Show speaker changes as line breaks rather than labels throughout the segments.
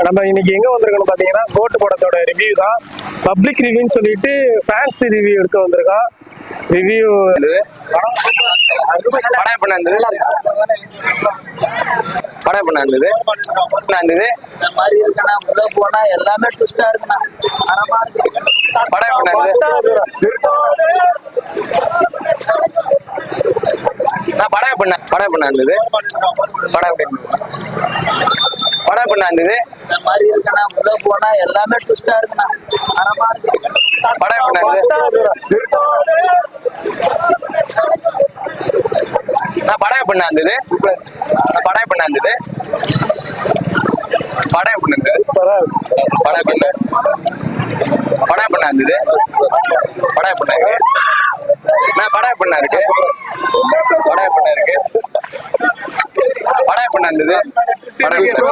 நம்ம இன்னைக்கு எங்க வந்திருக்கோம் பாத்தீங்கன்னா கோட்டு படத்தோட ரிவ்யூ தான். பப்ளிக் ரிவ்யூன்னு சொல்லிட்டு ஃபேன்சி ரிவ்யூ எடுக்க வந்திருக்கோம். ரிவ்யூ
படம் பண்ண இருந்தது படம் பண்ண இருந்தது
இந்த மாதிரி இருக்குண்ணா. உள்ள போனா எல்லாமே ட்விஸ்டா இருக்குண்ணா.
படம் பண்ண இருந்தது நான் படம் பண்ண இருந்தது படம் பண்ண இருந்தது
இந்த மாதிரி இருக்குண்ணா. உள்ள போனா எல்லாமே ட்விஸ்டா இருக்குண்ணா.
படம் பண்ண இருந்தது நான் படம் பண்ண இருந்தது படம் பண்ண இருந்தது படம் பண்ண இருந்தது படம் பண்ண படம் பண்ண இருந்தது படம் பண்ண இருக்கு நான் படம் பண்ண இருக்கு படம் பண்ண இருக்கு படம் பண்ண இருந்தது படம் பண்ண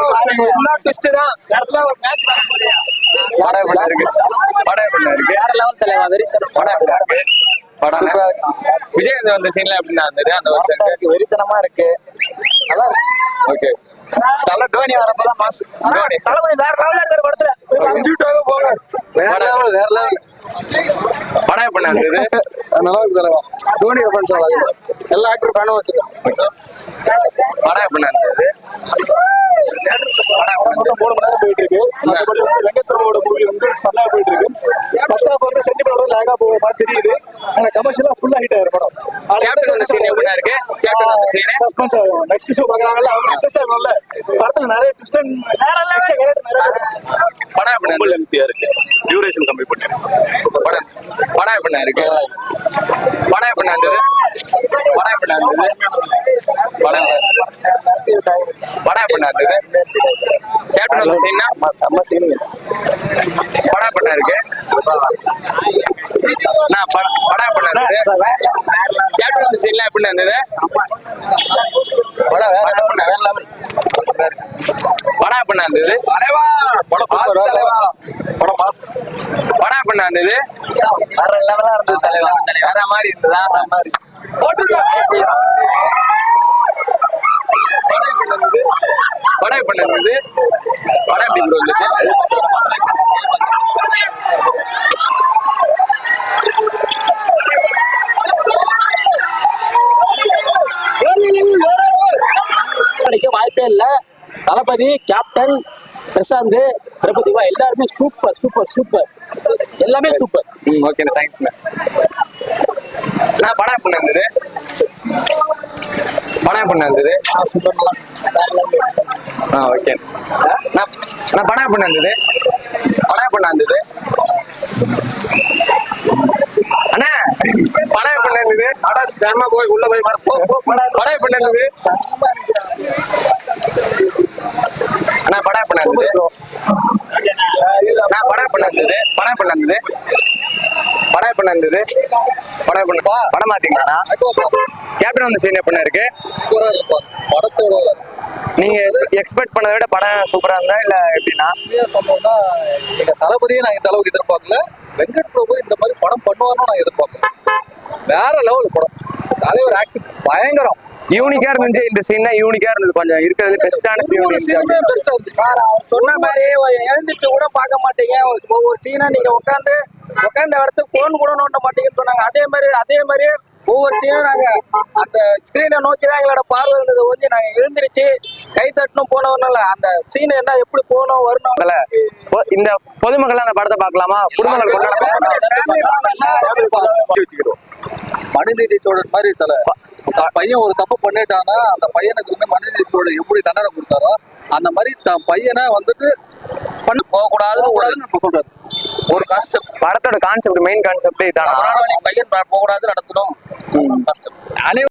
இருக்கு படம் பண்ண இருக்கு
வேற லெவல் தலைவாதிரி
படம் பண்ண இருக்கு படம் விஜய் வந்த சீன்ல எப்படின்னா இருந்தது அந்த வருஷம்
வெறித்தனமா இருக்கு. நல்லா இருக்கு.
ஓகே
தலை தோனி வரப்பதான் மாசு.
தோனி
தளபதி வேற லெவல்ல இருக்கிற படத்துல போங்க.
வேற லெவல் படம் பண்ண இருந்தது
நல்லா இருக்கு தலைவா. தோனி ஃபேன்ஸ் எல்லா ஆக்டர் ஃபேனும் வச்சிருக்கோம்.
படம் பண்ண இருந்தது
மொத்தம் 3 மணி நேரம் போயிட்டு இருக்கு. மற்றபடி வந்து வெங்கட்பிரபுவோட மூவி வந்து செம்மையா போயிட்டு இருக்கு. ஃபர்ஸ்ட் ஹாஃப் வந்து சென்டிமெண்ட் லேகா போக மாதிரி தெரியுது. ஆனா கமர்ஷியலா ஃபுல்லா ஹிட் ஆயிரும் படம்.
கேப்டன் அந்த சீன் எப்படின்னா இருக்கு கேப்டன் அந்த சீன்
சஸ்பென்ஸ் ஆகும். நெக்ஸ்ட் ஷோ பார்க்கறாங்கல்ல அவங்க இன்ட்ரெஸ்ட் ஆகும்ல. படத்துல நிறைய ட்விஸ்ட்
படம் பண்ண
ரொம்ப லென்த்தியா இருக்கு. டியூரேஷன் கம்மி பண்ணிருக்கேன்.
படம் பண்ண இருக்கு படம் பண்ண இருந்தது படம் பண்ண இருந்தது படம் பண்ண இருந்தது கேப்டன் அந்த சீன்
செம்ம சீனுங்க.
படம் பண்ண இருக்கு நான் படம் பண்ண இருந்தது கேப்டன் அந்த சீன்ல எப்படி இருந்தது
படம் வேற லெவல்.
படம் பண்ண இருந்தது படம் பண்ண இருந்தது
வேற லெவலா இருந்தது தலைவா.
வேற மாதிரி இருந்ததா படம் பண்ண இருந்தது படம் எப்படி வந்துச்சு
கிடைக்க வாய்ப்பே இல்ல. தளபதி, கேப்டன், பிரசாந்த், பிரபுதிவா எல்லாருமே சூப்பர் சூப்பர் சூப்பர். எல்லாமே சூப்பர்.
ஓகே தேங்க்ஸ் நான் படம் பண்ண இருந்தது படம் பண்ண இருந்தது ஓகே நான் படம் பண்ண இருந்தது படம் பண்ண இருந்தது அண்ணா படம் பண்ண இருந்தது அடா செம்ம போய் உள்ள போய் படம் பண்ண இருந்தது அண்ணா படம் பண்ண இருந்தது நான் படம் பண்ண இருந்தது படம் பண்ண இருந்தது படம் பண்ண இருந்தது படம் மாத்தீங்களா கேப்டன் அந்த சீன் எப்படி இருக்கு
படத்தோட
நீங்க எக்ஸ்பெக்ட் பண்ணதை விட படம் சூப்பரா இருந்தா இல்ல எப்படின்னா
சொன்னோம்னா எங்க தளபதியை நான் இந்த அளவுக்கு எதிர்பார்க்கல. வெங்கட் பிரபு இந்த மாதிரி படம் பண்ணுவார்னு நான் எதிர்பார்க்கல. வேற லெவல் படம். தலைவர் ஆக்டிங் பயங்கரம்.
யூனிக்கா இருந்துச்சு இந்த சீன் யூனிக்கா இருந்தது கொஞ்சம் இருக்கிறது பெஸ்டான
சீனுமே பெஸ்டா இருந்துச்சு. சொன்ன மாதிரி எழுந்திரிச்சு கூட பார்க்க மாட்டீங்க. ஒவ்வொரு சீனா நீங்க உட்காந்து இடத்துல போன் கூட நோண்ட மாட்டீங்கன்னு சொன்னாங்க. அதே மாதிரி ஒவ்வொரு சீனும் நாங்க அந்த ஸ்கிரீனை நோக்கி தான் எங்களோட பார்வை இருந்தது. கொஞ்சம் நாங்க எழுந்திரிச்சு கை தட்டணும் போனவர்னால அந்த சீன் என்ன எப்படி போகணும் வரணும்.
இந்த பொதுமக்கள் அந்த படத்தை பார்க்கலாமா குடும்பங்கள்
மனுநீதி சோழன் மாதிரி தலை பையன் ஒரு தப்பு பண்ணிட்டானா அந்த பையனுக்கு வந்து மனுநீதி சோழன் எப்படி தண்டனை கொடுத்தாரோ அந்த மாதிரி பையனை வந்துட்டு பண்ண போகக்கூடாதுன்னு சொல்றாரு. ஒரு கான்செப்ட்
படத்தோட கான்செப்ட் மெயின் கான்செப்டே இதானா
பையன் போகக்கூடாது நடத்தணும்.